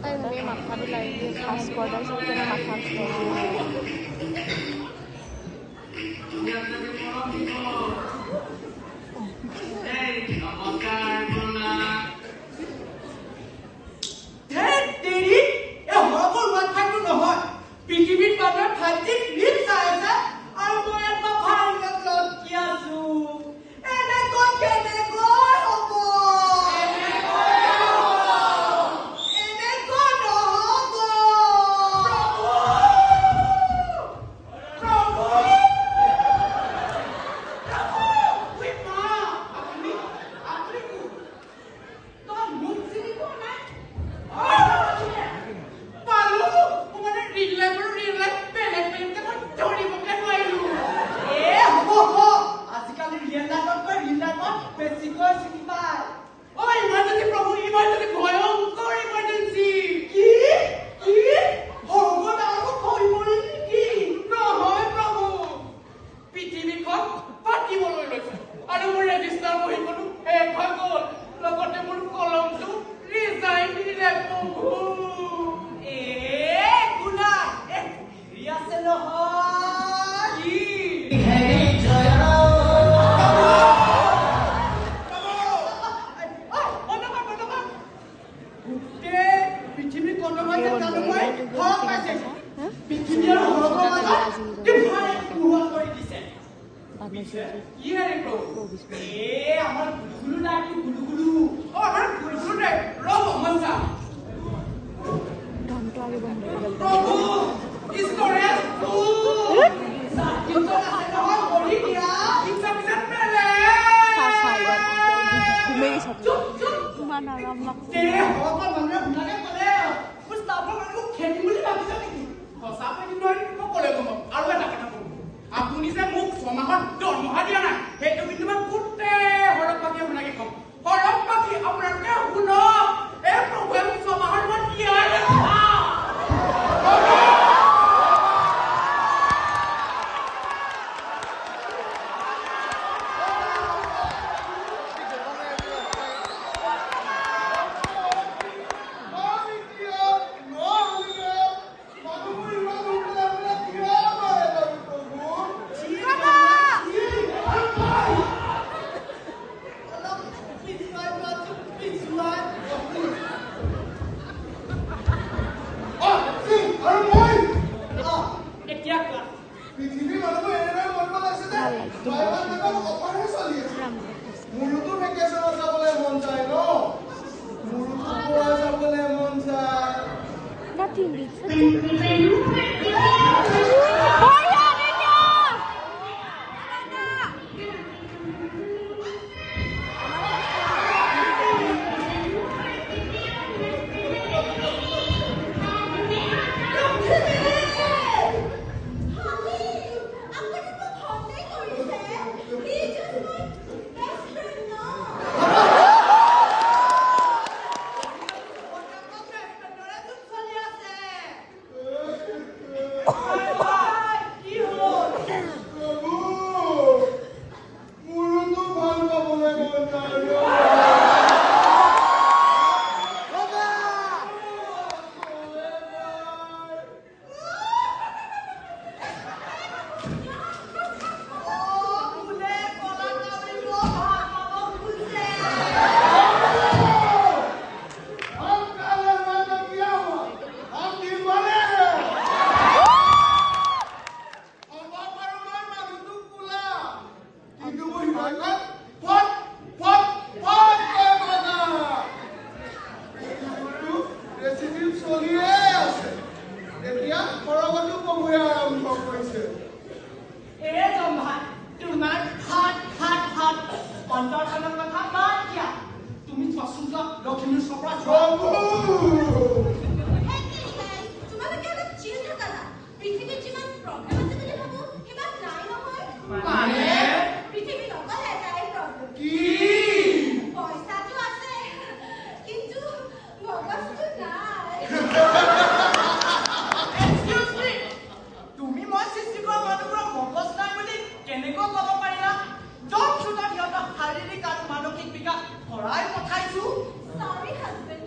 তাই মানে মাথাটো লাগি খাস পৰ্দাৰ সাথে মাথা পৃথিবীৰ মানুষ ভাজি ক্লিপ চাই আছে আৰু মই এটা ভাল লটকি আছো এনেকৈ কেনেকৈ হ'ব এনেকৈ নহ'ব প্ৰভু আপুনি তই মোক চিনি পোৱা নাই পালো মানে ৰিল লাইফ বেলেগ বেলেগকে মই ধৰিবকে নোৱাৰিলো হ'ব আজিকালি ৰিয়েল লাইফতকৈ ৰিল লাইফত বেছিকৈ চিনি পায় ইমাৰ্জেঞ্চি প্ৰভু ইমাৰ্জেঞ্চি ভয়ংকৰ ইমাৰ্জেঞ্চি কি সৰ্বত আৰু ভয় পৰিল নেকি নহয় প্ৰভু পৃথিৱীখন পাতিবলৈ লৈছে আৰু মোৰ ৰেজিষ্টাৰ বহীখনো শেষ হৈ গ'ল লগতে মোৰ কলমটো ৰিজাইন দিলে প্ৰভু আছে নহয় পৃথিৱীৰ কণমাই পৃথিৱী আৰু কৰি দিছে কি হে আমাৰ গুলুগুলু নাইটো গুলুগুলু আমাৰ গুলুগুলু নাই ৰব মঞ্চা প্ৰভু Historias Kita nak orang boleh dia. Kita bisa pelek. Cup. Mana ramak. Orang mana bukannya pelek. Mustafa mana kini boleh tak bisa ni. Kau siapa ni tuan? Kau boleh kamu. Alu nak kena kamu. Aku ni saya muk sama kan. Don mahadian nak. Itu itu mana kutte. Orang pakai mana ke kamu. Orang pakai apa nak guna. Problem sama kan dia. Nothing beats শাৰীৰিক আৰু মানসিক বিকাশ কৰাই পঠাইছো। Sorry husband,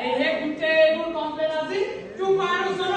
এই হে গোটেইবোৰ complain আজি তোমাৰ ওচৰত